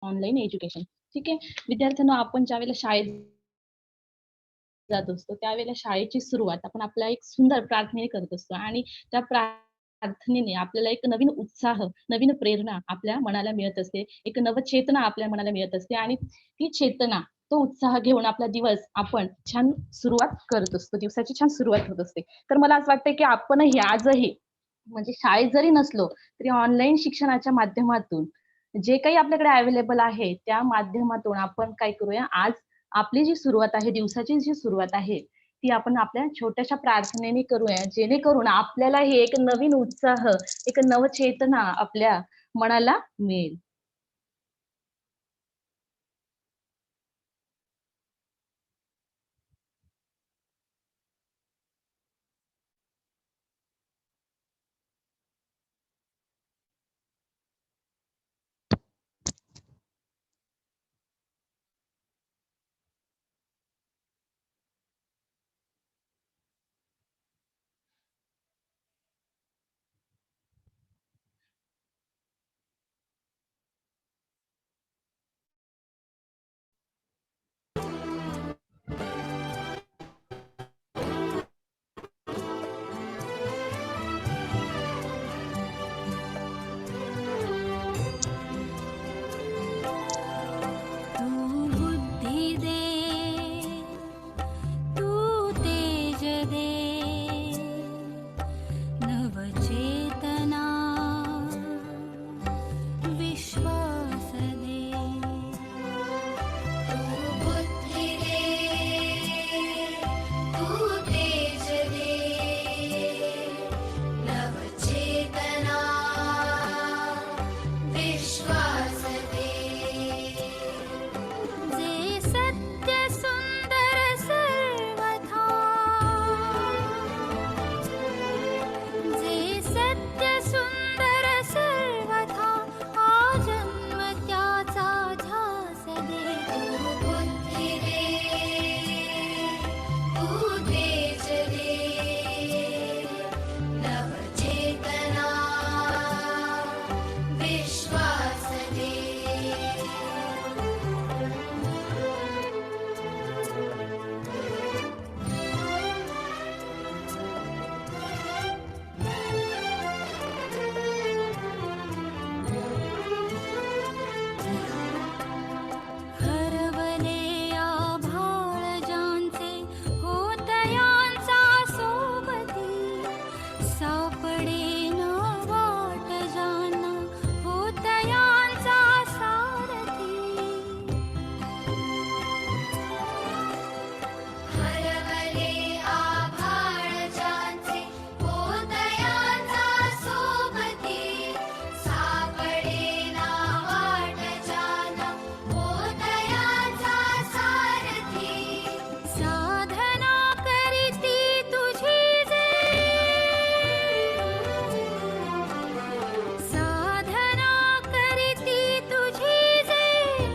Online education. ठीक आहे. विद्यार्थ्यांनो, आपण ज्यावेळेला शाळेत जात असतो, त्यावेळेला शाळेची सुरुवात आपण आपल्या एक सुंदर प्रार्थनेने करत असतो आणि त्या प्रार्थनेने आपल्याला एक नवीन उत्साह, नवीन प्रेरणा आपल्या मनाला मिळत असते. एक नवचेतना आपल्या मनाला मिळत असते आणि ती चेतना, तो उत्साह घेऊन आपला दिवस आपण छान सुरुवात करत असतो. दिवसाची छान सुरुवात होत असते. तर मला असं वाटतंय, की आपणही आजही म्हणजे शाळेत जरी नसलो, तरी ऑनलाईन शिक्षणाच्या माध्यमातून जे काही आपल्याकडे अवेलेबल आहे, त्या माध्यमातून आपण काय करूया, आज आपली जी सुरुवात आहे, दिवसाची जी सुरुवात आहे, ती आपण आपल्या छोट्याशा प्रार्थनेने करूया. जेणेकरून आपल्यालाही एक नवीन उत्साह, एक नवचेतना आपल्या मनाला मिळेल. तू बुद्धि दे, तू तेज दे, नवचेतना विश्वास दे. तू बुद्धि दे, तू तेज दे, नवचेतना विश्वास दे. जे सत्य सुंदर सर्वथा, जे सत्य सुंदर सर्वथा, आजन्म त्याचा ध्यास दे. तू बुद्धि दे, तू तेज दे, नवचेतना विश्वास दे. हरवले आभाळ ज्यांचे, होतयांचा सोबती, सापडेना वाट ज्यांना, होतयांचा सारथी. हरवले आभाळ ज्यांचे, होतयांचा सोबती, सापडेना वाट ज्यांना, होतयांचा सारथी. साधना करीती तुझी जे, साधना करीती तुझी जे,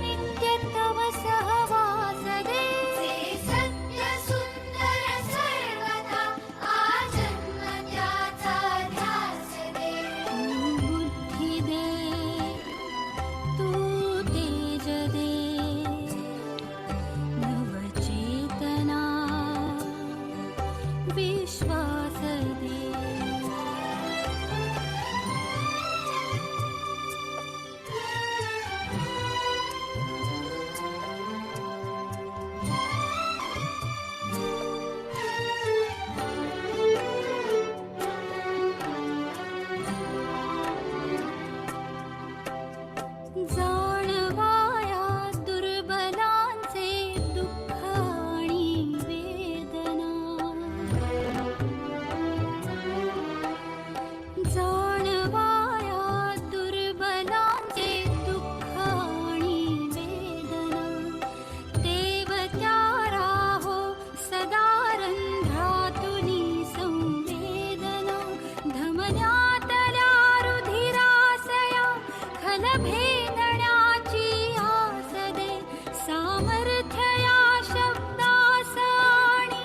नित्य तव सहवास दे. जे सत्य सुंदर सर्वथा, आजन्म त्याचा ध्यास दे. तू बुद्धि दे, तू तेज दे, नवचेतना विश्वास दे. जाणवाया दुर्बलांचे दुःख आणि वेदना, जाणवाया दुर्बलांचे दुःख आणि वेदना. देव त्या राहो सदा रंध्रातुनी संवेदना, धमन्यातल्या रुधिरासया खल भेदण्याची आस दे. सामर्थ्य या शब्दास आणि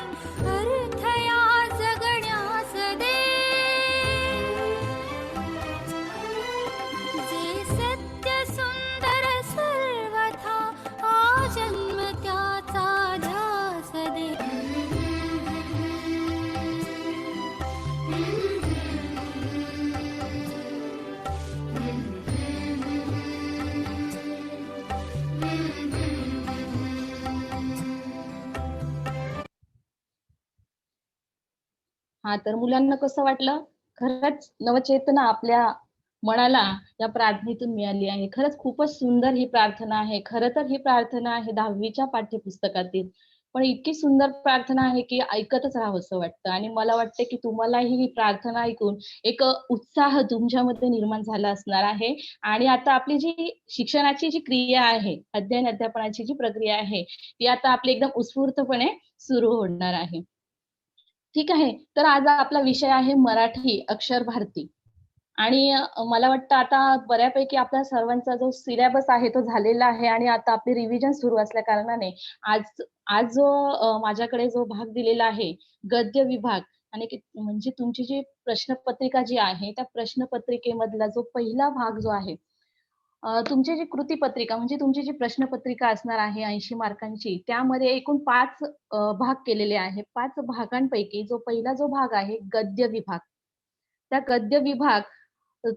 अर्थ या जगण्यास दे. जे सत्य सुंदर सर्व हां, तर मुलांना कसं वाटलं? खरंच नवचेतना आपल्या मनाला या प्रार्थनेतून मिळाली आहे. खरंच खूपच सुंदर ही प्रार्थना आहे. खरं तर ही प्रार्थना आहे 10वी च्या पाठ्यपुस्तकातील. पण इतकी सुंदर प्रार्थना आहे, की ऐकतच राहावसं वाटतं आणि मला वाटतं, की तुम्हालाही ही प्रार्थना ऐकून एक उत्साह तुमच्यामध्ये निर्माण झाला असणार आहे आणि आता आपली जी शिक्षणाची जी क्रिया आहे, अध्ययन अध्यापनाची जी प्रक्रिया आहे, ती आता आपली एकदम उत्स्फूर्तपणे सुरू होणार आहे. ठीक आहे. तर आज आपला विषय आहे मराठी अक्षर भारती आणि मला वाटतं आता बऱ्यापैकी आपल्या सर्वांचा जो सिलेबस आहे तो झालेला आहे आणि आता आपली रिव्हिजन सुरू असल्या कारणाने आज आज जो माझ्याकडे जो भाग दिलेला आहे गद्य विभाग आणि म्हणजे तुमची जी प्रश्नपत्रिका जी आहे, त्या प्रश्नपत्रिकेमधला जो पहिला भाग जो आहे तुमची जी कृतीपत्रिका म्हणजे तुमची जी प्रश्नपत्रिका असणार आहे 80 मार्कांची, त्यामध्ये एकूण 5 भाग केलेले आहे. 5 भागांपैकी जो पहिला जो भाग आहे गद्य विभाग. त्या गद्य विभाग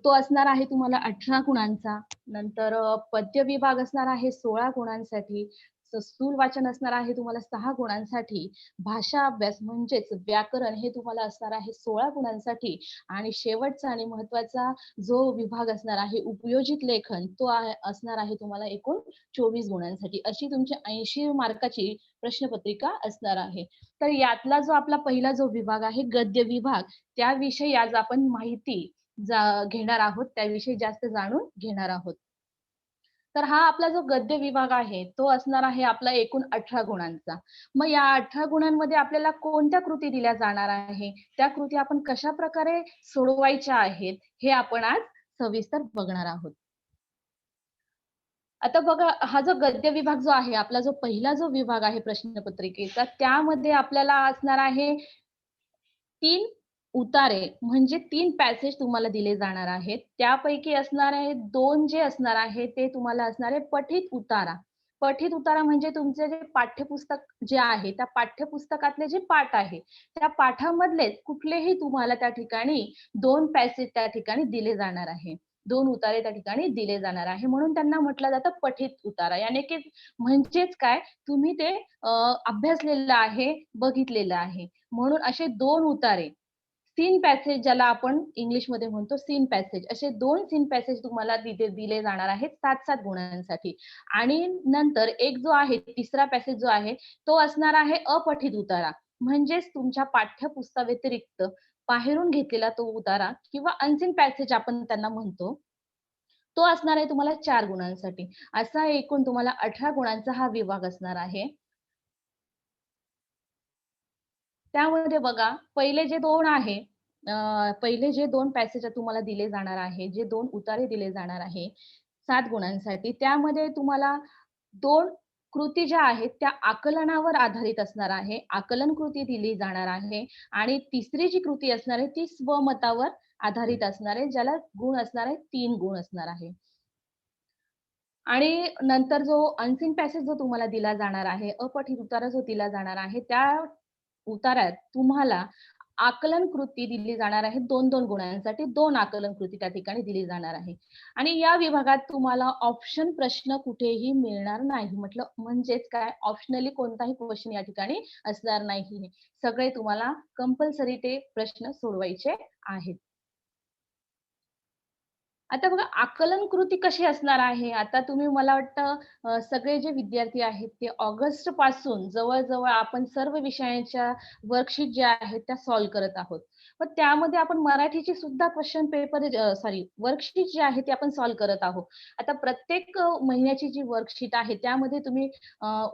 तो असणार आहे तुम्हाला 18 गुणांचा. नंतर पद्य विभाग असणार आहे 16 गुणांसाठी. स्थूल वाचन असणार आहे तुम्हाला 6 गुणांसाठी. भाषा अभ्यास म्हणजेच व्याकरण हे तुम्हाला असणार आहे 16 गुणांसाठी आणि शेवटचा आणि महत्त्वाचा जो विभाग असणार आहे उपयोजित लेखन तो असणार आहे तुम्हाला एकूण 24 गुणांसाठी. अशी तुमची 80 मार्काची प्रश्नपत्रिका असणार आहे. तर यातला जो आपला पहिला जो विभाग आहे गद्य विभाग, त्याविषयी आज आपण माहिती घेणार आहोत, त्याविषयी जास्त जाणून घेणार आहोत. तर हा आपला जो गद्य विभाग आहे, तो असणार आहे आपला एकूण 18 गुणांचा. मग या 18 गुणांमध्ये आपल्याला कोणत्या कृती दिल्या जाणार आहे, त्या कृती आपण कशाप्रकारे सोडवायच्या आहेत, हे आपण आज सविस्तर बघणार आहोत. आता बघा, हा जो गद्य विभाग जो आहे, आपला जो पहिला जो विभाग आहे प्रश्नपत्रिकेचा, त्यामध्ये आपल्याला असणार आहे 3 उतारे म्हणजे 3 पॅसेज तुम्हाला दिले जाणार आहेत. त्यापैकी असणार आहे 2 जे असणार आहे ते तुम्हाला असणार आहे पठित उतारा. पठित उतारा म्हणजे तुमचे जे पाठ्यपुस्तक जे आहे, त्या पाठ्यपुस्तकातले जे पाठ आहे, त्या पाठामधलेच कुठलेही तुम्हाला त्या ठिकाणी 2 पॅसेज त्या ठिकाणी दिले जाणार आहे. 2 उतारे त्या ठिकाणी दिले जाणार आहे. म्हणून त्यांना म्हटलं जातं पठित उतारा. याने की म्हणजेच काय तुम्ही ते अभ्यासलेलं आहे, बघितलेलं आहे. म्हणून असे 2 उतारे, सीन पॅसेज ज्याला आपण इंग्लिशमध्ये म्हणतो सीन पॅसेज, असे 2 सीन पॅसेज तुम्हाला तिथे दिले जाणार आहेत 7-7 गुणांसाठी. आणि नंतर एक जो आहे तिसरा पॅसेज जो आहे, तो असणार आहे अपठित उतारा. म्हणजेच तुमच्या पाठ्यपुस्तकाव्यतिरिक्त बाहेरून घेतलेला तो उतारा किंवा अनसीन पॅसेज आपण त्यांना म्हणतो. तो असणार आहे तुम्हाला 4 गुणांसाठी. असा एकूण तुम्हाला 18 गुणांचा हा विभाग असणार आहे. त्यामध्ये बघा, पहिले जे 2 आहे, पहिले जे 2 पॅसेज तुम्हाला दिले जाणार आहे, जे 2 उतारे दिले जाणार आहे 7 गुणांसाठी, त्यामध्ये तुम्हाला 2 कृती ज्या आहेत, त्या आकलनावर आधारित असणार आहे. आकलन कृती दिली जाणार आहे आणि तिसरी जी कृती असणार आहे, ती स्वमतावर आधारित असणार आहे, ज्याला गुण असणार आहे, 3 गुण असणार आहे. आणि नंतर जो अनसीन पॅसेज जो तुम्हाला दिला जाणार आहे, अपठित उतारा जो दिला जाणार आहे, त्या उताऱ्यात तुम्हाला आकलन कृती दिली जाणार आहे 2-2 गुणांसाठी 2 आकलन कृती त्या ठिकाणी दिली जाणार आहे. आणि या विभागात तुम्हाला ऑप्शन प्रश्न कुठेही मिळणार नाही. म्हटलं म्हणजेच काय ऑप्शनली कोणताही क्वेशन या ठिकाणी असणार नाही. सगळे तुम्हाला कंपल्सरी ते प्रश्न सोडवायचे आहेत. आता बघा आकलन कृती कशी असणार आहे? आता तुम्ही मला वाटतं सगळे जे विद्यार्थी आहेत ते ऑगस्टपासून जवळ-जवळ आपण सर्व विषयांच्या वर्कशीट ज्या आहेत त्या सॉल्व्ह करत आहोत. मग त्यामध्ये आपण मराठीची सुद्धा क्वेशन पेपर सॉरी वर्कशीट जी आहे ती आपण सॉल्व्ह करत आहोत. आता प्रत्येक महिन्याची जी वर्कशीट आहे त्यामध्ये तुम्ही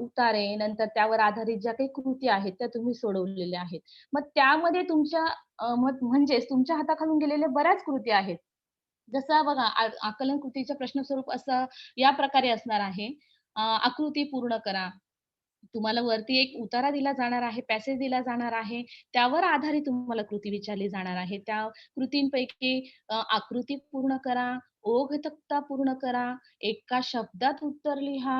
उतारे नंतर त्यावर आधारित ज्या काही कृती आहेत त्या तुम्ही सोडवलेल्या आहेत. मग त्यामध्ये तुमच्या म्हणजेच तुमच्या हाताखालून गेलेल्या बऱ्याच कृती आहेत. जसं बघा आकलन कृतीचं प्रश्न स्वरूप असं या प्रकारे असणार आहे. आकृती पूर्ण करा. तुम्हाला वरती एक उतारा दिला जाणार आहे, पॅसेज दिला जाणार आहे. त्यावर आधारित तुम्हाला कृती विचारली जाणार आहे. त्या कृतींपैकी आकृती पूर्ण करा, ओघ तक्ता पूर्ण करा, एका शब्दात उत्तर लिहा,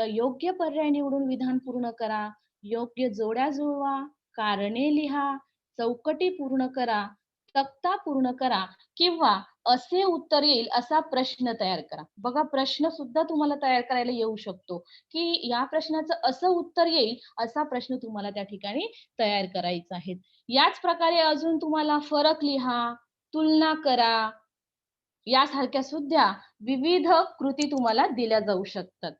योग्य पर्याय निवडून विधान पूर्ण करा, योग्य जोड्या जुळवा, कारणे लिहा, चौकटी पूर्ण करा, तक्ता पूर्ण करा किंवा असे उत्तर येईल असा प्रश्न तयार करा. बघा प्रश्न सुद्धा तुम्हाला तयार करायला येऊ शकतो, की या प्रश्नाचं असं उत्तर येईल असा प्रश्न तुम्हाला त्या ठिकाणी तयार करायचा आहे. याच प्रकारे अजून तुम्हाला फरक लिहा, तुलना करा, यासारख्या सुद्धा विविध कृती तुम्हाला दिल्या जाऊ शकतात.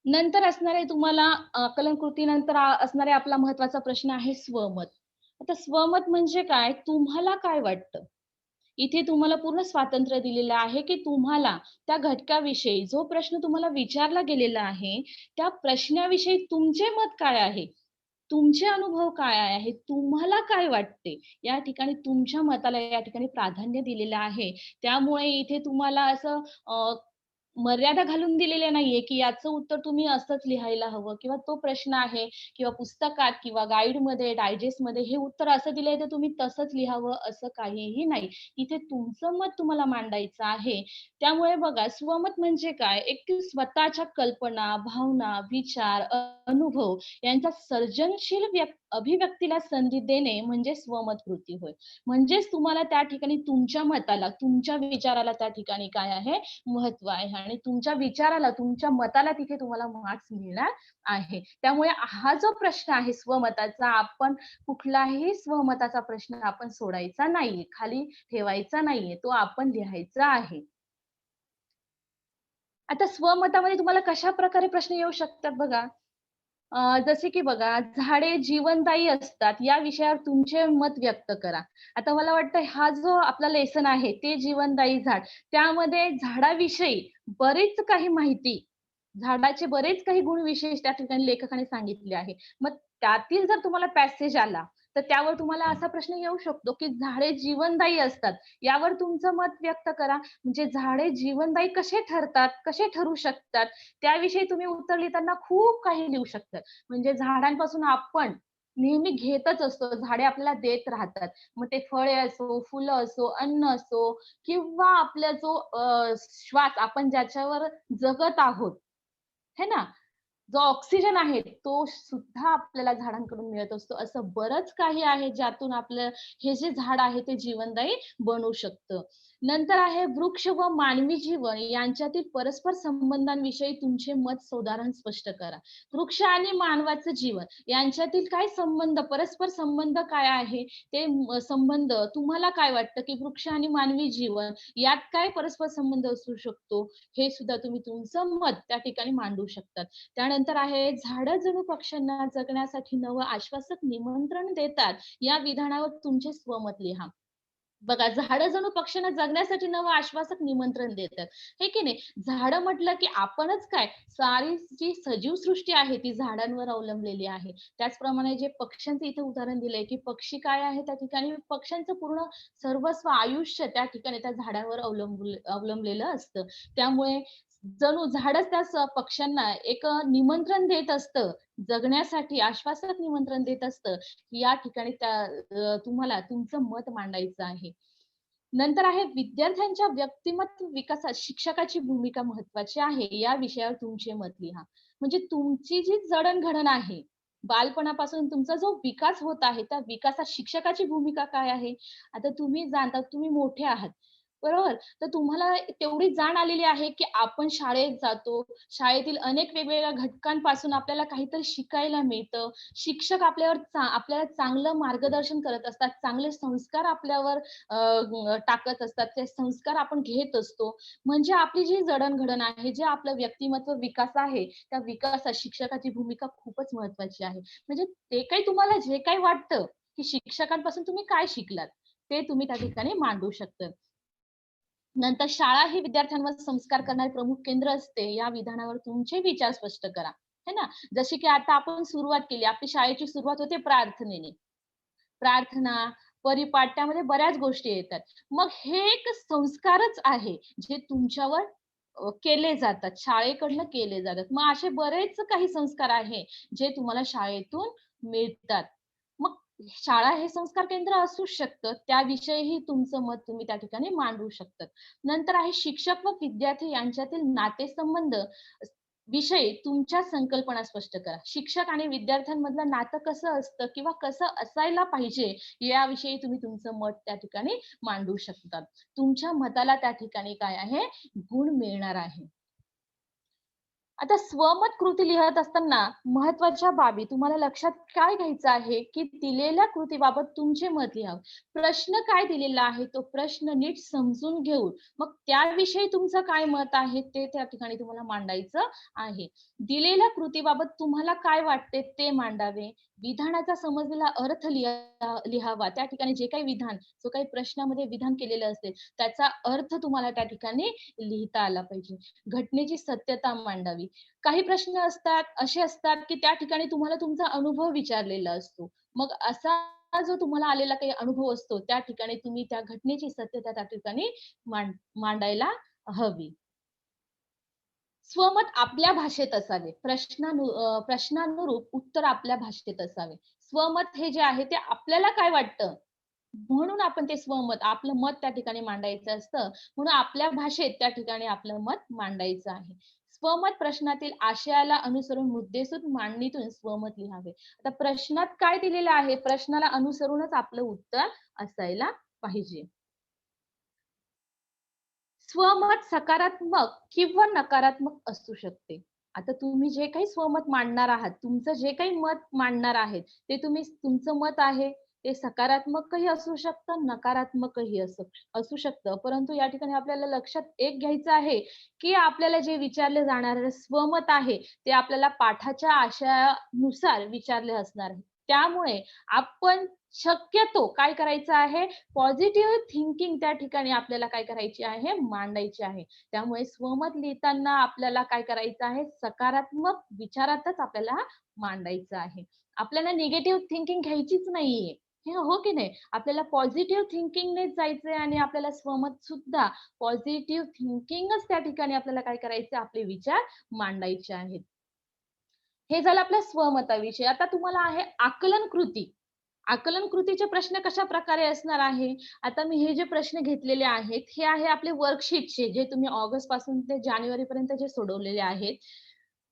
नंतर असणारे तुम्हाला आकलन कृतीनंतर असणारे आपला महत्त्वाचा प्रश्न आहे स्वमत. आता स्वमत म्हणजे काय? तुम्हाला काय वाटतं? इथे तुम्हाला पूर्ण स्वातंत्र्य दिलेलं आहे, की तुम्हाला त्या घटकाविषयी जो प्रश्न तुम्हाला विचारला गेलेला आहे, त्या प्रश्नाविषयी तुमचे मत काय आहे? तुमचे अनुभव काय आहे? तुम्हाला काय वाटते? या ठिकाणी तुमच्या मताला या ठिकाणी प्राधान्य दिलेलं आहे. त्यामुळे इथे तुम्हाला असं मर्यादा घालून दिलेल्या नाहीये, की याचं उत्तर तुम्ही असंच लिहायला हवं किंवा तो प्रश्न आहे किंवा पुस्तकात किंवा गाईडमध्ये, डायजेस्टमध्ये हे उत्तर असं दिलंय तर तुम्ही तसंच लिहावं असं काहीही नाही. इथे तुमचं मत तुम्हाला मांडायचं आहे. त्यामुळे बघा स्वमत म्हणजे काय? एक स्वतःच्या कल्पना, भावना, विचार, अनुभव यांचा सर्जनशील अभिव्यक्तीला संधी देणे म्हणजे स्वमत कृती होय. म्हणजेच तुम्हाला त्या ठिकाणी तुमच्या मताला, तुमच्या विचाराला त्या ठिकाणी काय आहे महत्त्व आहे आणि तुमच्या विचाराला, तुमच्या मताला तिथे तुम्हाला मार्क्स मिळणार आहे. त्यामुळे हा जो प्रश्न आहे स्वमताचा, आपण कुठलाही स्वमताचा प्रश्न आपण सोडायचा नाहीये, खाली ठेवायचा नाहीये. तो आपण लिहायचा आहे. आता स्वमतामध्ये तुम्हाला कशाप्रकारे प्रश्न येऊ शकतात बघा. जसे की बघा, झाडे जीवनदायी असतात, या विषयावर तुमचे मत व्यक्त करा. आता मला वाटतं हा जो आपला लेसन आहे, ते जीवनदायी झाड, त्यामध्ये झाडाविषयी बरीच काही माहिती, झाडाचे बरेच काही गुणविशेष त्या ठिकाणी लेखकाने सांगितले आहे. मग त्यातील जर तुम्हाला पॅसेज आला, तर त्यावर तुम्हाला असा प्रश्न येऊ शकतो, की झाडे जीवनदायी असतात, यावर तुमचं मत व्यक्त करा. म्हणजे झाडे जीवनदायी कसे ठरतात, कसे ठरू शकतात, त्याविषयी तुम्ही उत्तर लिहिताना खूप काही लिहू शकतात. म्हणजे झाडांपासून आपण नेहमी घेतच असतो. झाडे आपल्याला देत राहतात. मग ते फळे असो, फुलं असो, अन्न असो किंवा आपला जो श्वास आपण ज्याच्यावर जगत आहोत, है ना? जो ऑक्सिजन आहे, तो सुद्धा आपल्याला झाडांकडून मिळत असतो. असं बरंच काही आहे, ज्यातून आपलं हे जे झाड आहे, ते जीवनदायी बनू शकतं. नंतर आहे वृक्ष व मानवी जीवन यांच्यातील परस्पर संबंधांविषयी तुमचे मत साधारण स्पष्ट करा. वृक्ष आणि मानवाचं जीवन यांच्यातील काय संबंध, परस्पर संबंध काय आहे? ते संबंध तुम्हाला काय वाटतं, की वृक्ष आणि मानवी जीवन यात काय परस्पर संबंध असू शकतो? हे सुद्धा तुम्ही तुमचं मत त्या ठिकाणी मांडू शकतात. त्यानंतर आहे झाडं जणू पक्ष्यांना जगण्यासाठी नवं आश्वासक निमंत्रण देतात. या विधानावर तुमचे स्वमत लिहा. बघा, झाडं जणू पक्ष्यांना जगण्यासाठी नवं आश्वासक निमंत्रण देतात. हे की नाही? झाडं म्हटलं की आपणच काय, सारी जी सजीव सृष्टी आहे ती झाडांवर अवलंबलेली आहे. त्याचप्रमाणे जे पक्ष्यांचं इथे उदाहरण दिलंय, की पक्षी काय आहे त्या ठिकाणी पक्ष्यांचं पूर्ण सर्वस्व आयुष्य त्या ठिकाणी त्या झाडांवर अवलंबलेलं असतं. त्यामुळे जणू झाडच त्या पक्ष्यांना एक निमंत्रण देत असतं, जगण्यासाठी आश्वासक निमंत्रण देत असतं. या ठिकाणी त्या तुम्हाला तुमचं मत मांडायचं आहे. नंतर आहे विद्यार्थ्यांच्या व्यक्तिमत्व विकासात शिक्षकाची भूमिका महत्त्वाची आहे. या विषयावर तुमचे मत लिहा. म्हणजे तुमची जी जडण-घडण आहे, बालपणापासून तुमचा जो विकास होत आहे, त्या विकासात शिक्षकाची भूमिका काय आहे? आता तुम्ही जाणता, तुम्ही मोठे आहात, बरोबर? तर तुम्हाला तेवढी जाण आलेली आहे, की आपण शाळेत जातो. शाळेतील अनेक वेगवेगळ्या घटकांपासून आपल्याला काहीतरी शिकायला मिळतं. शिक्षक आपल्याला चांगलं मार्गदर्शन करत असतात. चांगले संस्कार आपल्यावर टाकत असतात. ते संस्कार आपण घेत असतो. म्हणजे आपली जी जडण-घडण आहे, जे आपलं व्यक्तिमत्व विकास आहे, त्या विकासात शिक्षकाची भूमिका खूपच महत्त्वाची आहे. म्हणजे ते काही तुम्हाला जे काही वाटतं, की शिक्षकांपासून तुम्ही काय शिकलात, ते तुम्ही त्या ठिकाणी मांडू शकता. नंतर शाळा ही विद्यार्थ्यांवर संस्कार करणारे प्रमुख केंद्र असते. या विधानावर तुमचे विचार स्पष्ट करा. है ना? जसे की आता आपण सुरुवात केली. आपली शाळेची सुरुवात होते प्रार्थनेने. प्रार्थना, परिपाठ त्यामध्ये बऱ्याच गोष्टी येतात. मग हे एक संस्कारच आहे, जे तुमच्यावर केले जातात. शाळेकडनं केले जातात. मग असे बरेच काही संस्कार आहे, जे तुम्हाला शाळेतून मिळतात. मग शाळा हे संस्कार केंद्र असूच शकतं. त्याविषयीही तुमचं मत तुम्ही त्या ठिकाणी मांडू शकतात. नंतर आहे शिक्षक व विद्यार्थी यांच्यातील नातेसंबंध विषयी तुमच्या संकल्पना स्पष्ट करा. शिक्षक आणि विद्यार्थ्यांमधलं नातं कसं असतं किंवा कसं असायला पाहिजे याविषयी तुम्ही तुमचं मत त्या ठिकाणी मांडू शकतात. तुमच्या मताला त्या ठिकाणी काय आहे, गुण मिळणार आहे. आता स्वमत कृती लिहत असताना महत्त्वाच्या बाबी तुम्हाला लक्षात काय घ्यायचं आहे, की दिलेल्या कृतीबाबत तुमचे मत लिहा. प्रश्न काय दिलेला आहे, तो प्रश्न नीट समजून घेऊन मग त्याविषयी तुमचं काय मत आहे, ते त्या ठिकाणी तुम्हाला मांडायचं आहे. दिलेल्या कृतीबाबत तुम्हाला काय वाटते ते मांडावे. विधानाचा समजलेला अर्थ लिहावा. त्या ठिकाणी जे काही विधान, जो काही प्रश्नामध्ये विधान केलेलं असेल, त्याचा अर्थ तुम्हाला त्या ठिकाणी लिहिता आला पाहिजे. घटनेची सत्यता मांडावी. काही प्रश्न असतात, असे असतात, की त्या ठिकाणी तुम्हाला तुमचा अनुभव विचारलेला असतो. मग असा जो तुम्हाला आलेला काही अनुभव असतो, त्या ठिकाणी तुम्ही त्या घटनेची सत्यता त्या ठिकाणी मांडायला हवी. स्वमत आपल्या भाषेत असावे. प्रश्नानुरूप उत्तर आपल्या भाषेत असावे. स्वमत हे जे आहे ते आपल्याला काय वाटतं, म्हणून आपण ते स्वमत, आपलं मत त्या ठिकाणी मांडायचं असतं. म्हणून आपल्या भाषेत त्या ठिकाणी आपलं मत मांडायचं आहे. स्वमत प्रश्नातील आशयाला अनुसरून मुद्देसूद मांडणीतून स्वमत लिहावे. आता प्रश्नात काय दिलेलं आहे, प्रश्नाला अनुसरूनच आपलं उत्तर असायला पाहिजे. स्वमत सकारात्मक किंवा नकारात्मक असू शकते. आता तुम्ही जे काही स्वमत मांडणार आहात, तुमचं जे काही मत मांडणार आहेत, ते तुमचं मत आहे, ते सकारात्मकही असू शकतं, नकारात्मकही असू शकतं. परंतु या ठिकाणी आपल्याला लक्षात एक घ्यायचं आहे, की आपल्याला जे विचारले जाणारे स्वमत आहे, ते आपल्याला पाठाच्या आशयानुसार विचारले असणार आहे. त्यामुळे आपण शक्यतो काय करायचं आहे, पॉझिटिव्ह थिंकिंग त्या ठिकाणी आपल्याला काय करायची आहे, मांडायची आहे. त्यामुळे स्वमत लिहिताना आपल्याला काय करायचं आहे, सकारात्मक विचारातच आपल्याला मांडायचं आहे. आपल्याला निगेटिव्ह थिंकिंग घ्यायचीच नाहीये. हे हो की नाही? आपल्याला पॉझिटिव्ह थिंकिंगनेच जायचंय आणि आपल्याला स्वमत सुद्धा पॉझिटिव्ह थिंकिंगच त्या ठिकाणी आपल्याला काय करायचं, आपले विचार मांडायचे आहेत. हे झालं आपल्या स्वमताविषयी. आता तुम्हाला आहे आकलन कृती. आकलन कृतीचे प्रश्न कशाप्रकारे असणार आहे? आता मी हे जे प्रश्न घेतलेले आहेत, हे आहे आपले वर्कशीटचे जे तुम्ही ऑगस्टपासून ते जानेवारीपर्यंत जे सोडवलेले आहेत.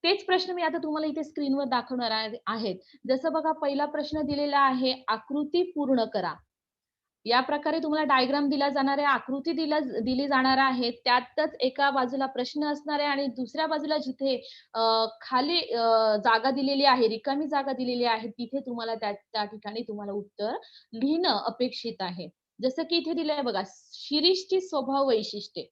तेच प्रश्न मी आता तुम्हाला इथे स्क्रीनवर दाखवणार आहेत. जसं बघा पहिला प्रश्न दिलेला आहे, आकृती पूर्ण करा. या प्रकारे तुम्हाला डायग्राम दिला जाणार आहे, आकृती दिली जाणार आहे. त्यातच एका बाजूला प्रश्न असणार आहे आणि दुसऱ्या बाजूला जिथे खाली जागा दिलेली आहे, रिकामी जागा दिलेली आहे, तिथे तुम्हाला त्या त्या ठिकाणी तुम्हाला उत्तर लिहिणं अपेक्षित आहे. जसं की इथे दिलंय बघा, शिरीषची स्वभाव वैशिष्ट्ये.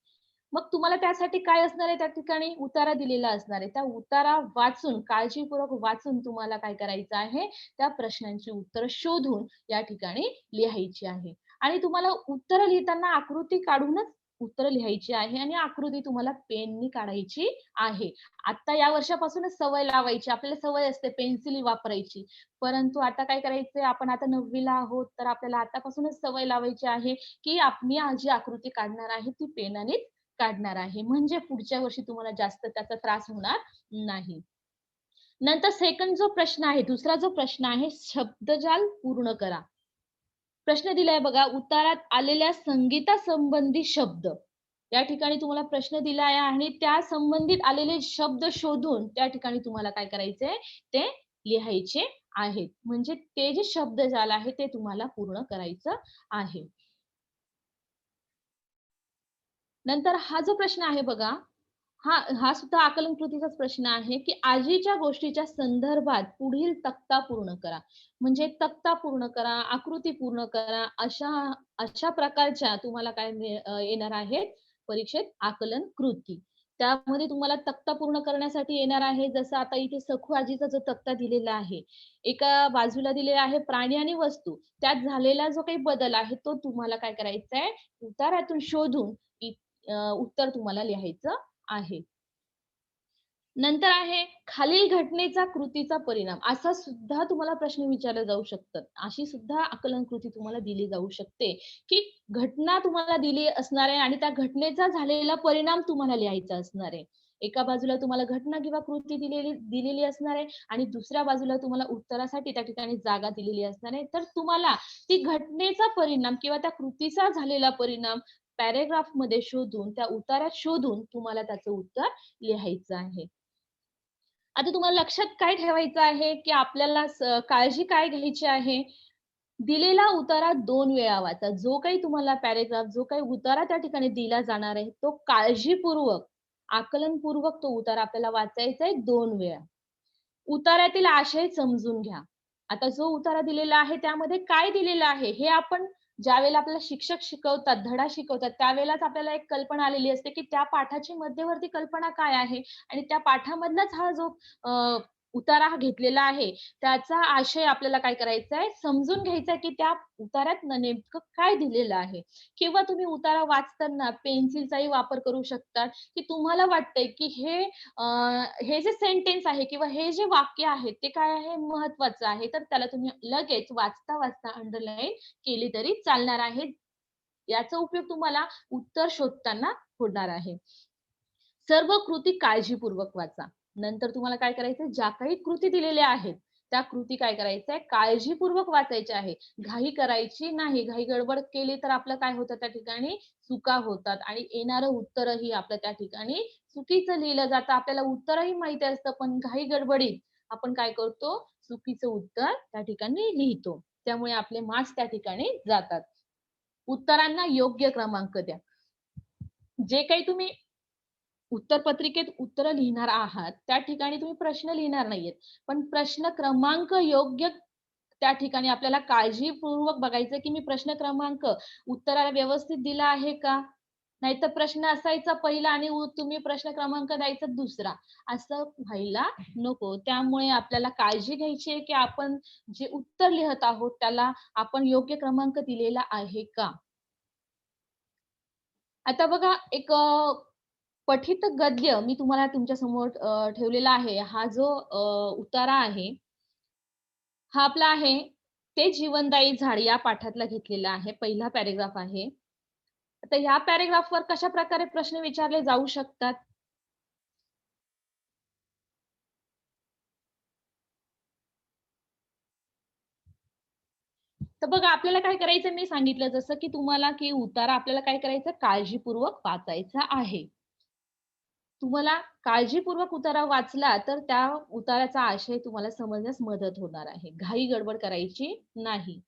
मग तुम्हाला त्यासाठी काय असणार आहे त्या ठिकाणी उतारा दिलेला असणार आहे. त्या उतारा वाचून, काळजीपूर्वक वाचून तुम्हाला काय करायचं आहे, त्या प्रश्नांची उत्तरं शोधून या ठिकाणी लिहायची आहे. आणि तुम्हाला उत्तरं लिहिताना आकृती काढूनच उत्तरं लिहायची आहे आणि आकृती तुम्हाला पेननी काढायची आहे. आता या वर्षापासूनच सवय लावायची. आपल्याला सवय असते पेन्सिल वापरायची. परंतु आता काय करायचंय, आपण आता 9वी आहोत, तर आपल्याला आतापासूनच सवय लावायची आहे, की मी जी आकृती काढणार आहे, ती पेनानेच काढणार आहे. म्हणजे पुढच्या वर्षी तुम्हाला जास्त त्याचा त्रास होणार नाही. नंतर सेकंड जो प्रश्न आहे, दुसरा जो प्रश्न आहे, शब्दजाल पूर्ण करा. प्रश्न दिलाय बघा, उतारात आलेल्या संगीतासंबंधी शब्द. या ठिकाणी तुम्हाला प्रश्न दिला आहे आणि त्या संबंधित आलेले शब्द शोधून त्या ठिकाणी तुम्हाला काय करायचंय, ते लिहायचे आहेत. म्हणजे ते जे शब्दजाल आहे, ते तुम्हाला पूर्ण करायचं आहे. नंतर हा जो प्रश्न आहे बघा, हा सुद्धा आकलन कृतीचाच प्रश्न आहे, की आजीच्या गोष्टीच्या संदर्भात पुढील तक्ता पूर्ण करा. म्हणजे तक्ता पूर्ण करा, आकृती पूर्ण करा, अशा अशा प्रकारच्या तुम्हाला काय येणार आहेत परीक्षेत आकलन कृती. त्यामध्ये तुम्हाला तक्ता पूर्ण करण्यासाठी येणार आहे, जसं आता इथे सखू आजीचा जो तक्ता दिलेला आहे. एका बाजूला दिलेला आहे प्राणी आणि वस्तू. त्यात झालेला जो काही बदल आहे, तो तुम्हाला काय करायचा आहे, उताऱ्यातून शोधून उत्तर तुम्हाला लिहायचं आहे. नंतर आहे खालील घटनेचा कृतीचा परिणाम. असा सुद्धा तुम्हाला प्रश्न विचारले जाऊ शकतात. अशी सुद्धा आकलन कृती तुम्हाला दिली जाऊ शकते, की घटना तुम्हाला दिली असणार आहे आणि त्या घटनेचा झालेला परिणाम तुम्हाला लिहायचा असणार आहे. एका बाजूला तुम्हाला घटना किंवा कृती दिलेली असणार आहे आणि दुसऱ्या बाजूला तुम्हाला उत्तरासाठी त्या ठिकाणी जागा दिलेली असणार आहे. तर तुम्हाला ती घटनेचा परिणाम किंवा त्या कृतीचा झालेला परिणाम पॅराग्राफमध्ये शोधून, त्या उताऱ्यात शोधून तुम्हाला त्याचं उत्तर लिहायचं आहे. आता तुम्हाला लक्षात काय ठेवायचं आहे, की आपल्याला काळजी काय घ्यायची आहे? दिलेला उतारा 2 वेळा वाचा. जो काही तुम्हाला पॅराग्राफ, जो काही उतारा त्या ठिकाणी दिला जाणार आहे, तो काळजीपूर्वक, आकलनपूर्वक तो उतारा आपल्याला वाचायचा आहे 2 वेळा. उताऱ्यातील आशय समजून घ्या. आता जो उतारा दिलेला आहे त्यामध्ये काय दिलेलं आहे हे आपण ज्यावेळेला आपल्याला शिक्षक शिकवतात, धडा शिकवतात त्यावेळेलाच आपल्याला एक कल्पना आलेली असते, की त्या पाठाची मध्यवर्ती कल्पना काय आहे आणि त्या पाठामधलाच हा जो अ, उतारा हा घेतलेला आहे, त्याचा आशय आपल्याला काय करायचा आहे, समजून घ्यायचा आहे, की त्या उताऱ्यात नेमकं काय दिलेलं आहे किंवा तुम्ही उतारा वाचताना पेन्सिलचाही वापर करू शकता, की तुम्हाला वाटतंय, की हे जे सेंटेन्स आहे किंवा हे जे वाक्य आहे ते काय आहे महत्वाचं आहे, तर त्याला तुम्ही लगेच वाचता अंडरलाईन केली तरी चालणार आहे. याचा उपयोग तुम्हाला उत्तर शोधताना होणार आहे. सर्व कृती काळजीपूर्वक वाचा. नंतर तुम्हाला काय करायचंय, ज्या काही कृती दिलेल्या आहेत, त्या कृती काय करायचंय, काळजीपूर्वक वाचायच्या आहे. घाई करायची नाही. घाई गडबड केली तर आपलं काय होतं त्या ठिकाणी चुका होतात आणि येणारं उत्तरही आपलं त्या ठिकाणी चुकीचं लिहिलं जातं. आपल्याला उत्तरही माहिती असतं, पण घाई गडबडीत आपण काय करतो, चुकीचं उत्तर त्या ठिकाणी लिहितो. त्यामुळे आपले मार्क्स त्या ठिकाणी जातात. उत्तरांना योग्य क्रमांक द्या. जे काही तुम्ही उत्तरपत्रिकेत उत्तरं लिहिणार आहात, त्या ठिकाणी तुम्ही प्रश्न लिहिणार नाहीयेत. पण प्रश्न क्रमांक योग्य त्या ठिकाणी आपल्याला काळजीपूर्वक बघायचं की मी प्रश्न क्रमांक उत्तराला व्यवस्थित दिला आहे का? नाहीतर प्रश्न असायचा पहिला आणि तुम्ही प्रश्न क्रमांक द्यायचा दुसरा. असं व्हायला नको. त्यामुळे आपल्याला काळजी घ्यायची आहे की आपण जे उत्तर लिहत आहोत, त्याला आपण योग्य क्रमांक दिलेला आहे का? आता बघा एक पठित गद्य मी तुम्हाला तुमच्यासमोर ठेवलेला आहे. हा जो उतारा आहे, हा आपला आहे, "ते जीवनदायी झाड" या पाठातला घेतलेला आहे. पहिला पॅराग्राफ आहे. आता ह्या पॅराग्राफवर कशाप्रकारे प्रश्न विचारले जाऊ शकतात? तर बघा आपल्याला काय करायचं मी सांगितलं जसं की तुम्हाला की उतारा आपल्याला काय करायचं काळजीपूर्वक वाचायचा आहे. तुम्हाला काळजीपूर्वक उतारा वाचला, तर त्या उताराचा आशय तुम्हाला समजण्यास मदत होणार आहे. घाई गडबड करायची नाही.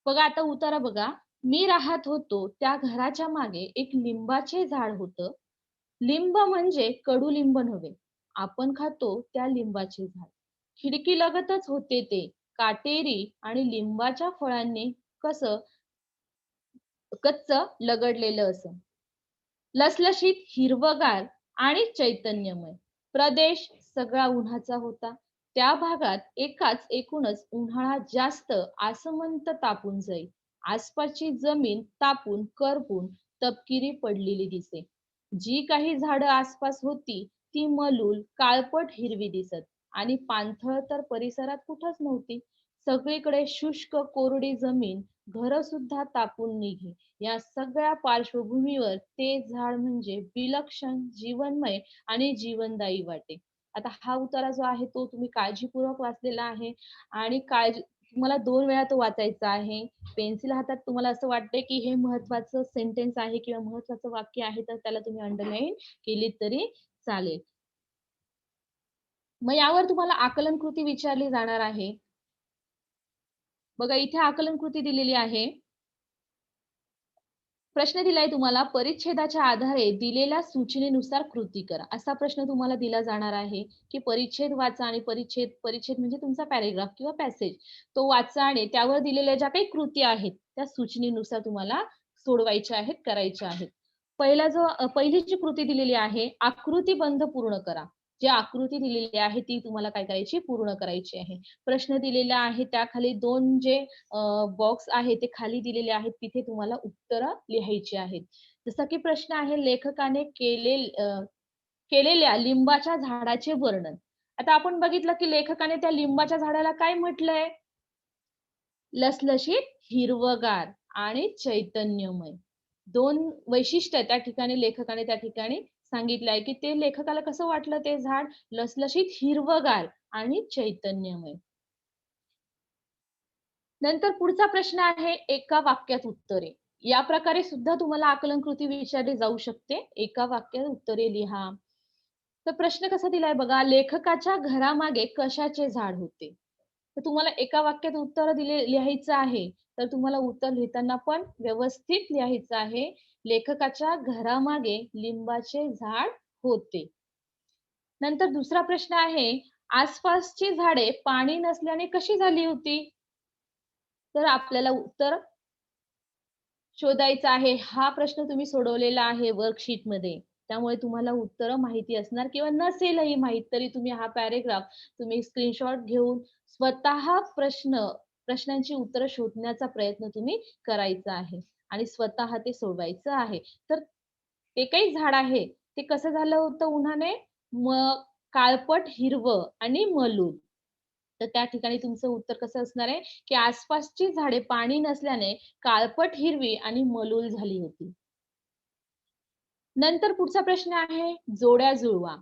बघा आता उतारा बघा. मी राहत होतो त्या घराच्या मागे एक लिंबाचे झाड होतं. लिंब म्हणजे कडुलिंब नव्हे. आपण खातो त्या लिंबाचे झाड. खिडकीलगतच होते ते. काटेरी आणि लिंबाच्या फळांनी कसं गच्च लगडलेलं असं. लसलशीत, हिरवंगार आणि चैतन्यमय. प्रदेश सगळा उन्हाचा होता. त्या भागात एकूणच उन्हाळा जास्त आसमंत तापून जाई. आसपासची जमीन तापून, करपून तपकिरी पडलेली दिसे. जी काही झाडं आसपास होती, ती मलूल, काळपट हिरवी दिसत आणि पाणथळ तर परिसरात कुठंच नव्हती. सगळीकडे शुष्क कोरडी जमीन, घरं सुद्धा तापून निघे. या सगळ्या पार्श्वभूमीवर ते झाड म्हणजे विलक्षण, जीवनमय आणि जीवनदायी वाटे. आता हा उतारा जो आहे तो तुम्ही काळजीपूर्वक वाचलेला आहे आणि तुम्हाला 2 वेळा तो वाचायचा आहे. पेन्सिल हातात तुम्हाला असं वाटतंय, की हे महत्वाचं सेंटेन्स आहे किंवा महत्वाचं वाक्य आहे, तर त्याला तुम्ही अंडरलाईन केलीत तरी चालेल. मग यावर तुम्हाला आकलन कृती विचारली जाणार आहे. बघा इथे आकलन कृती दिलेली आहे. प्रश्न दिलाय तुम्हाला परिच्छेदाच्या आधारे दिलेल्या सूचनेनुसार कृती करा. असा प्रश्न तुम्हाला दिला जाणार आहे, की परिच्छेद वाचा आणि परिच्छेद परिच्छेद म्हणजे तुमचा पॅराग्राफ किंवा पॅसेज तो वाचा आणि त्यावर दिलेल्या ज्या काही कृती आहेत, त्या सूचनेनुसार तुम्हाला सोडवायच्या आहेत, करायच्या आहेत. पहिली जी कृती दिलेली आहे, आकृतीबंध पूर्ण करा. जी आकृती दिलेली आहे, ती तुम्हाला काय करायची? पूर्ण करायची आहे. प्रश्न दिलेला आहे, त्याखाली 2 जे बॉक्स आहे ते खाली दिलेले आहेत. तिथे तुम्हाला उत्तरं लिहायची आहेत. जसा की प्रश्न आहे लेखकाने केलेल्या लिंबाच्या झाडाचे वर्णन. आता आपण बघितलं की लेखकाने त्या लिंबाच्या झाडाला काय म्हटलंय? लसलशीत, हिरवंगार आणि चैतन्यमय. 2 वैशिष्ट्य त्या ठिकाणी लेखकाने त्या ठिकाणी सांगितलं आहे, की ते लेखकाला कसं वाटलं ते झाड लसलशीत, हिरवंगार आणि चैतन्यमय. नंतर पुढचा प्रश्न आहे एका वाक्यात उत्तरे. या प्रकारे सुद्धा तुम्हाला आकलन कृती विचारली जाऊ शकते. एका वाक्यात उत्तरे लिहा. तर प्रश्न कसा दिलाय बघा, लेखकाच्या घरामागे कशाचे झाड होते? तर तुम्हाला एका वाक्यात उत्तर लिहायचं आहे. तर तुम्हाला उत्तर लिहिताना पण व्यवस्थित लिहायचं आहे. लेखकाच्या घरामागे लिंबाचे झाड होते. नंतर दुसरा प्रश्न आहे, आसपासची झाडे पाणी नसल्याने कशी झाली होती? तर आपल्याला उत्तर शोधायचं आहे. हा प्रश्न तुम्ही सोडवलेला आहे वर्कशीटमध्ये. त्यामुळे तुम्हाला उत्तरं माहिती असणार किंवा नसेलही माहीत तरी तुम्ही हा पॅराग्राफ तुम्ही स्क्रीनशॉट घेऊन स्वतः प्रश्नांची उत्तरं शोधण्याचा प्रयत्न तुम्ही करायचा आहे आणि स्वतः ते सोडवायचं आहे. तर ते काही झाड आहे, ते कसं झालं होतं उन्हाने? मग काळपट हिरवं आणि मलूल. तर त्या ठिकाणी तुमचं उत्तर कसं असणार आहे, की आसपासची झाडे पाणी नसल्याने काळपट हिरवी आणि मलूल झाली होती. नंतर पुढचा प्रश्न आहे, जोड्या जुळवा.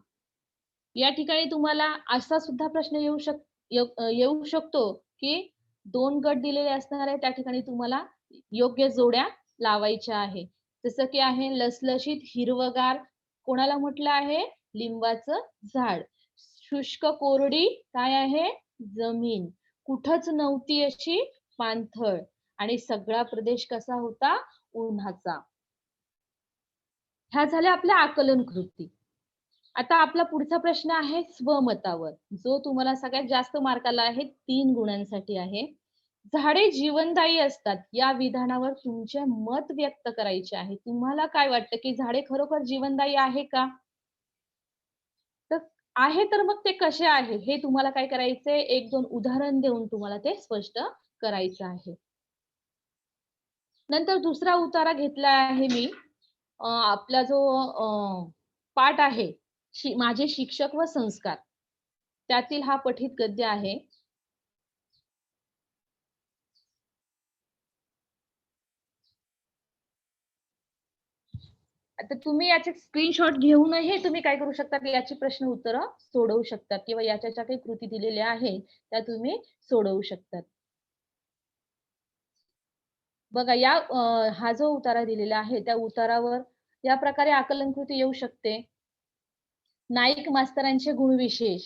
या ठिकाणी तुम्हाला असा सुद्धा प्रश्न येऊ शकतो, की 2 गट दिलेले असणार आहे. त्या ठिकाणी तुम्हाला योग्य जोड्या लावायच्या आहे. जसं की आहे लसलशीत हिरवंगार कोणाला म्हटलं आहे? लिंबाचं झाड. शुष्क कोरडी काय आहे? जमीन. कुठंच नव्हती अशी पाणथळ आणि सगळा प्रदेश कसा होता? उन्हाचा. ह्या झाल्या आपल्या आकलन कृती. आता आपला पुढचा प्रश्न आहे स्वमतावर, जो तुम्हाला सगळ्यात जास्त मार्काला आहे 3 गुणांसाठी आहे. झाडे जीवनदायी असतात या विधानावर तुमचे मत व्यक्त करायचे आहे. तुम्हाला काय वाटतं, की झाडे खरोखर जीवनदायी आहे का? तर आहे तर मग ते कसे आहे? हे तुम्हाला काय करायचंय 1-2 उदाहरण देऊन तुम्हाला ते स्पष्ट करायचं आहे. नंतर दुसरा उतारा घेतला आहे मी. आपला जो पाठ आहे, माझे शिक्षक व संस्कार. त्यातील हा पठित गद्य आहे. आता तुम्ही याचे स्क्रीनशॉट घेऊनही तुम्ही काय करू शकता, की याची प्रश्न उत्तरं सोडवू शकतात किंवा याच्या ज्या काही कृती दिलेल्या आहेत, त्या तुम्ही सोडवू शकतात. बघा हा जो उतारा दिलेला आहे, त्या उतारावर या प्रकारे आकलन कृती येऊ शकते. नाईक मास्तरांचे गुणविशेष.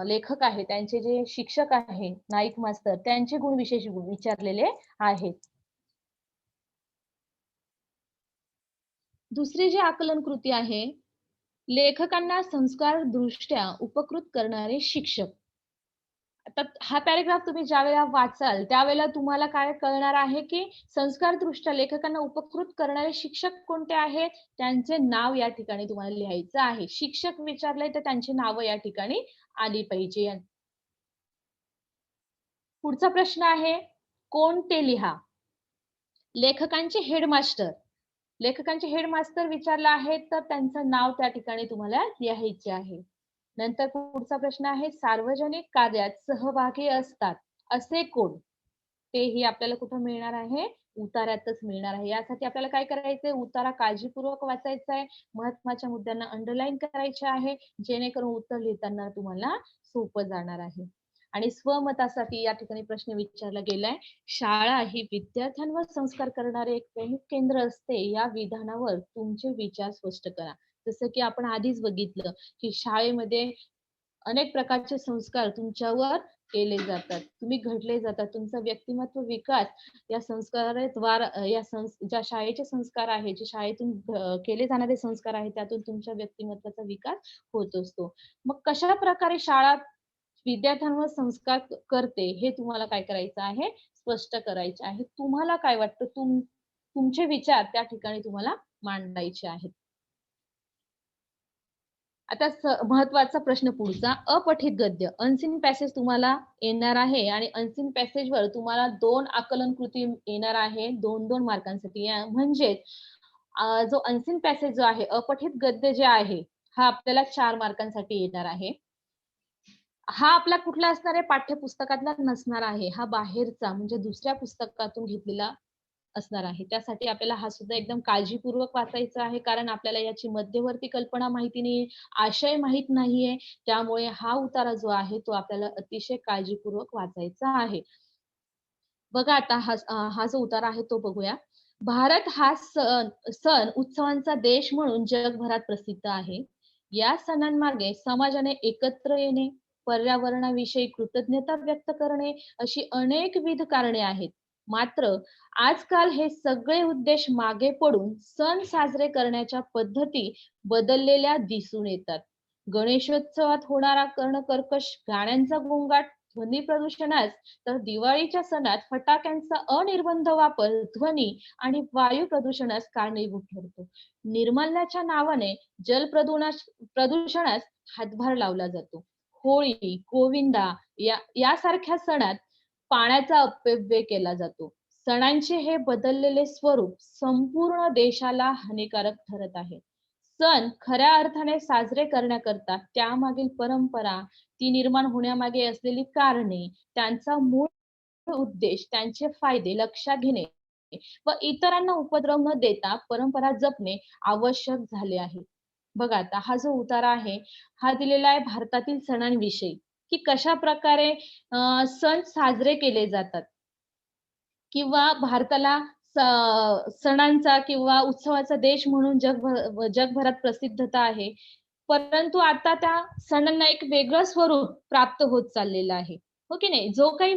लेखक आहेत, त्यांचे जे शिक्षक आहे, नाईक मास्तर त्यांचे गुणविशेष विचारलेले आहेत. दुसरी जी आकलन कृती आहे, लेखकांना संस्कार दृष्ट्या उपकृत करणारे शिक्षक. आता हा पॅराग्राफ तुम्ही ज्यावेळेला वाचाल, त्यावेळेला तुम्हाला काय कळणार आहे, की संस्कारदृष्ट्या लेखकांना उपकृत करणारे शिक्षक कोणते आहेत? त्यांचे नाव या ठिकाणी तुम्हाला लिहायचं आहे. शिक्षक विचारलंय तर त्यांची नावं या ठिकाणी आली पाहिजे. पुढचा प्रश्न आहे, कोण ते लिहा. लेखकांचे हेडमास्टर. लेखकांचे हेडमास्टर विचारला आहे, तर त्यांचं नाव त्या ठिकाणी तुम्हाला लिहायचे आहे. नंतर पुढचा प्रश्न आहे, सार्वजनिक कार्यात सहभागी असतात असे कोण? तेही आपल्याला कुठं मिळणार आहे? उताऱ्यातच मिळणार आहे. यासाठी आपल्याला काय करायचंय? उतारा काळजीपूर्वक वाचायचा आहे. महत्त्वाच्या मुद्द्यांना अंडरलाईन करायचे आहे, जेणेकरून उत्तर लिहिताना तुम्हाला सोपं जाणार आहे. आणि स्वमतासाठी या ठिकाणी प्रश्न विचारला गेलाय, शाळा ही विद्यार्थ्यांवर संस्कार करणारे एक प्रमुख केंद्र असते. या विधानावर तुमचे विचार स्पष्ट करा. जसं की आपण आधीच बघितलं, की शाळेमध्ये अनेक प्रकारचे संस्कार तुमच्यावर केले जातात. तुम्ही घडले जातात. तुमचा व्यक्तिमत्व विकास या संस्काराद्वारे ज्या शाळेचे संस्कार आहेत, जे शाळेतून केले जाणारे संस्कार आहेत, त्यातून तुमच्या व्यक्तिमत्त्वाचा विकास होत असतो. मग कशाप्रकारे शाळा विद्यार्थ्यांवर संस्कार करते, हे तुम्हाला काय करायचं आहे? स्पष्ट करायचे आहे. तुम्हाला काय वाटतं? तुमचे विचार त्या ठिकाणी तुम्हाला मांडायचे आहेत. आता महत्वाचा प्रश्न पुढचा, अपठित गद्य. अनसीन पॅसेज तुम्हाला येणार आहे आणि अनसीन पॅसेजवर तुम्हाला 2 आकलन कृती येणार आहे. 2-2 मार्कांसाठी. म्हणजेच जो अनसीन पॅसेज जो आहे, अपठित गद्य जे आहे, हा आपल्याला 4 मार्कांसाठी येणार आहे. हा आपला कुठला असणार आहे? पाठ्यपुस्तकातला नसणार आहे. हा बाहेरचा म्हणजे दुसऱ्या पुस्तकातून घेतलेला असणार आहे. त्यासाठी आपल्याला हा सुद्धा एकदम काळजीपूर्वक वाचायचा आहे. कारण आपल्याला याची मध्यवर्ती कल्पना माहिती नाहीये, आशय माहित नाहीये. त्यामुळे हा उतारा जो आहे तो आपल्याला अतिशय काळजीपूर्वक वाचायचा आहे. बघा आता हा जो उतारा आहे तो बघूया. भारत हा सण उत्सवांचा देश म्हणून जगभरात प्रसिद्ध आहे. या सणांमागे समाजाने एकत्र येणे, पर्यावरणाविषयी कृतज्ञता व्यक्त करणे, अशी अनेकविध कारणे आहेत. मात्र आजकाल हे सगळे उद्देश मागे पडून सण साजरे करण्याच्या पद्धती बदललेल्या दिसून येतात. गणेशोत्सवात होणारा कर्णकर्कश गाण्यांचा गोंगाट ध्वनी प्रदूषणास, तर दिवाळीच्या सणात फटाक्यांचा अनिर्बंध वापर ध्वनी आणि वायू प्रदूषणास कारणीभूत ठरतो. निर्मल्याच्या नावाने प्रदूषणास हातभार लावला जातो. होळी, गोविंदा यासारख्या सणात पाण्याचा अपव्यय केला जातो. सणांचे हे बदललेले स्वरूप संपूर्ण देशाला हानिकारक ठरत आहे. सण खऱ्या अर्थाने साजरे करण्याकरता त्यामागील परंपरा, ती निर्माण होण्यामागे असलेली कारणे, त्यांचा मूळ उद्देश, त्यांचे फायदे लक्षात घेणे व इतरांना उपद्रव न देता परंपरा जपणे आवश्यक झाले आहे. बघा आता हा जो उतारा आहे, हा दिलेला आहे भारतातील सणांविषयी, की कशाप्रकारे सण साजरे केले जातात किंवा भारताला सणांचा किंवा उत्सवाचा देश म्हणून जगभरात प्रसिद्धता आहे. परंतु आता त्या सणांना एक वेगळं स्वरूप प्राप्त होत चाललेलं आहे. हो की नाही? जो काही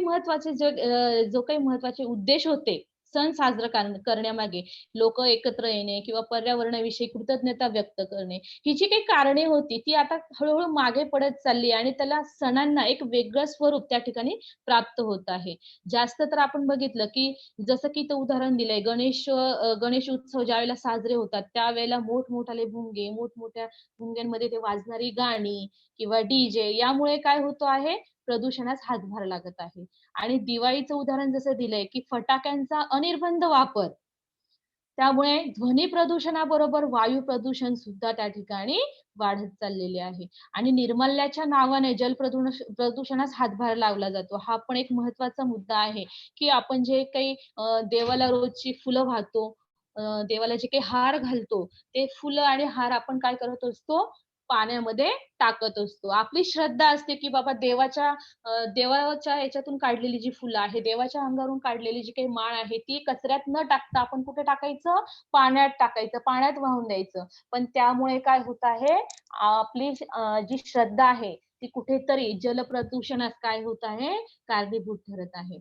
महत्त्वाचे उद्देश होते सण साजरा करण्यामागे लोकं एकत्र येणे किंवा पर्यावरणाविषयी कृतज्ञता व्यक्त करणे, ही जी काही कारणे होती ती आता हळू मागे पडत चालली आणि त्याला सणांना एक वेगळं स्वरूप त्या ठिकाणी प्राप्त होत आहे. जास्त तर आपण बघितलं, की जसं की इथं उदाहरण दिलंय गणेश उत्सव ज्यावेळेला साजरे होतात, त्यावेळेला मोठमोठाले भुंगे, मोठमोठ्या भुंग्यांमध्ये ते वाजणारी गाणी किंवा डीजे यामुळे काय होतो आहे, प्रदूषणास हातभार लागत आहे. आणि दिवाळीचं उदाहरण जसं दिलंय, की फटाक्यांचा अनिर्बंध वापर, त्यामुळे ध्वनी प्रदूषणाबरोबर वायू प्रदूषण सुद्धा त्या ठिकाणी वाढत चाललेले आहे. आणि निर्मल्याच्या नावाने प्रदूषणास हातभार लावला जातो. हा पण एक महत्त्वाचा मुद्दा आहे, की आपण जे काही देवाला रोजची फुलं वाहतो, देवाला जे काही हार घालतो, ते फुलं आणि हार आपण काय करत असतो, पाण्यामध्ये टाकत असतो. आपली श्रद्धा असते, की बाबा देवाच्या ह्याच्यातून काढलेली जी फुलं आहे, देवाच्या अंगावरून काढलेली जी काही माळ आहे, ती कचऱ्यात न टाकता आपण कुठे टाकायचं? पाण्यात टाकायचं, पाण्यात वाहून द्यायचं. पण त्यामुळे काय होत आहे, आपली जी श्रद्धा आहे, ती कुठेतरी जलप्रदूषणास काय होत आहे, कारणीभूत ठरत आहे.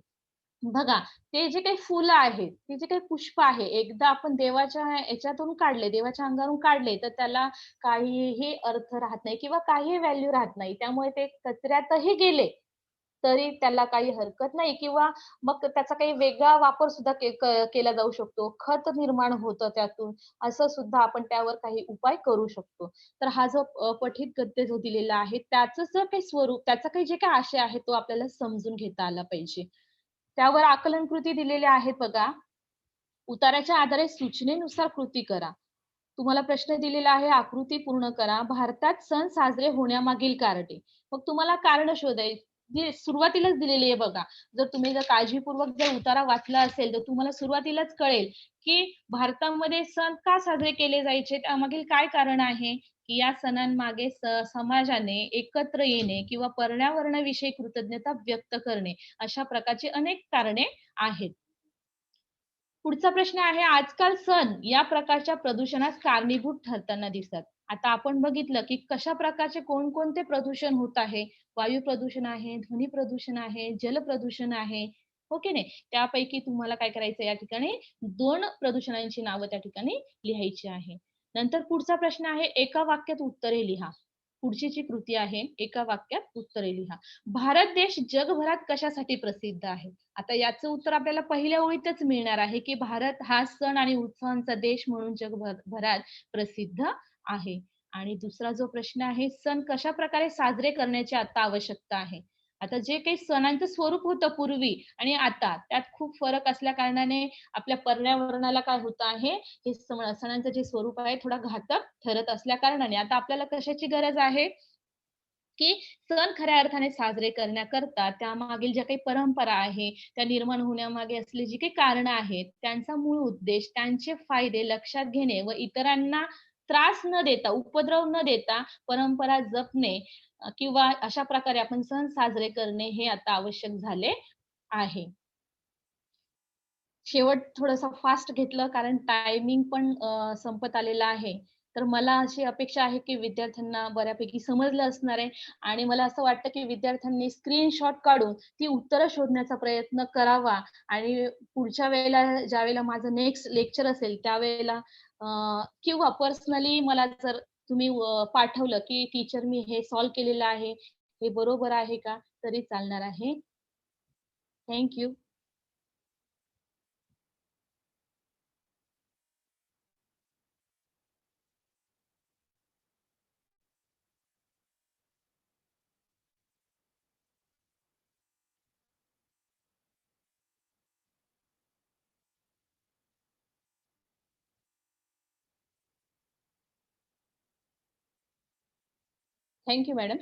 बघा, ते जे काही फुलं आहेत, ते जे काही पुष्प आहे, एकदा आपण देवाच्या ह्याच्यातून काढले, देवाच्या अंगावरून काढले, तर त्याला काहीही अर्थ राहत नाही किंवा काहीही व्हॅल्यू राहत नाही. त्यामुळे ते कचऱ्यातही गेले, तरी त्याला काही हरकत नाही किंवा मग त्याचा काही वेगळा वापर सुद्धा केला जाऊ शकतो. खत निर्माण होतं त्यातून, असं सुद्धा आपण त्यावर काही उपाय करू शकतो. तर हा जो पठित गद्य जो दिलेला आहे, त्याचं जर काही स्वरूप, त्याचा काही जे काही आशय आहे, तो आपल्याला समजून घेता आला पाहिजे. त्यावर आकलन कृती दिलेल्या आहेत बघा. उताराच्या आधारे सूचनेनुसार कृती करा. तुम्हाला प्रश्न दिलेला आहे, आकृती पूर्ण करा. भारतात सण साजरे होण्यामागील कारणे. मग तुम्हाला कारण जी सुरुवातीलाच दिलेली आहे बघा. जर तुम्ही काळजीपूर्वक उतारा वाचला असेल, तर तुम्हाला सुरुवातीलाच कळेल, की भारतामध्ये सण का साजरे केले जायचे? त्यामागील काय कारण आहे? की या सणांमागे समाजाने एकत्र येणे किंवा पर्यावरणाविषयी कृतज्ञता व्यक्त करणे, अशा प्रकारची अनेक कारणे आहेत. पुढचा प्रश्न आहे, आजकाल सण या प्रकारच्या प्रदूषणास कारणीभूत ठरताना दिसतात. आता आपण बघितलं, की कशा प्रकारचे कोणकोणते प्रदूषण होत आहे. वायू प्रदूषण आहे, ध्वनी प्रदूषण आहे, जल प्रदूषण आहे. हो की नाही? त्यापैकी तुम्हाला काय करायचं या ठिकाणी 2 प्रदूषणांची नावं त्या ठिकाणी लिहायची आहे. नंतर पुढचा प्रश्न आहे, एका वाक्यात उत्तरे लिहा. पुढची जी कृती आहे, एका वाक्यात उत्तरे लिहा. भारत देश जगभरात कशासाठी प्रसिद्ध आहे? आता याचं उत्तर आपल्याला पहिल्या ओळीतच मिळणार आहे, की भारत हा सण आणि उत्सवांचा देश म्हणून भरात प्रसिद्ध आहे. आणि दुसरा जो प्रश्न आहे, सण कशाप्रकारे साजरे करण्याची आता आवश्यकता आहे? आता जे काही सणांचं स्वरूप होतं पूर्वी आणि आता त्यात खूप फरक असल्या कारणाने आपल्या पर्यावरणाला काय होत आहे, हे सणांचं जे स्वरूप आहे थोडा घातक ठरत असल्या कारणाने आता आपल्याला कशाची गरज आहे, की सण खऱ्या अर्थाने साजरे करण्याकरता त्यामागील ज्या काही परंपरा आहे, त्या निर्माण होण्यामागे असलेली जी काही कारणं आहेत, त्यांचा मूळ उद्देश, त्यांचे फायदे लक्षात घेणे व इतरांना त्रास न देता, उपद्रव न देता परंपरा जपणे किंवा अशा प्रकारे आपण सण साजरे करणे हे आता आवश्यक झाले आहे. शेवट थोडंसं फास्ट घेतलं कारण टायमिंग पण संपत आलेला आहे. तर मला अशी अपेक्षा आहे, की विद्यार्थ्यांना बऱ्यापैकी समजलं असणार आहे आणि मला असं वाटतं, की विद्यार्थ्यांनी स्क्रीनशॉट काढून ती उत्तरं शोधण्याचा प्रयत्न करावा आणि पुढच्या वेळेला ज्यावेळेला माझं नेक्स्ट लेक्चर असेल त्यावेळेला अ, किंवा पर्सनली मला जर तुम्ही पाठवलं, की टीचर मी हे सॉल्व्ह केलेलं आहे, हे बरोबर आहे का? तरी चालणार आहे. Thank you. Thank you madam.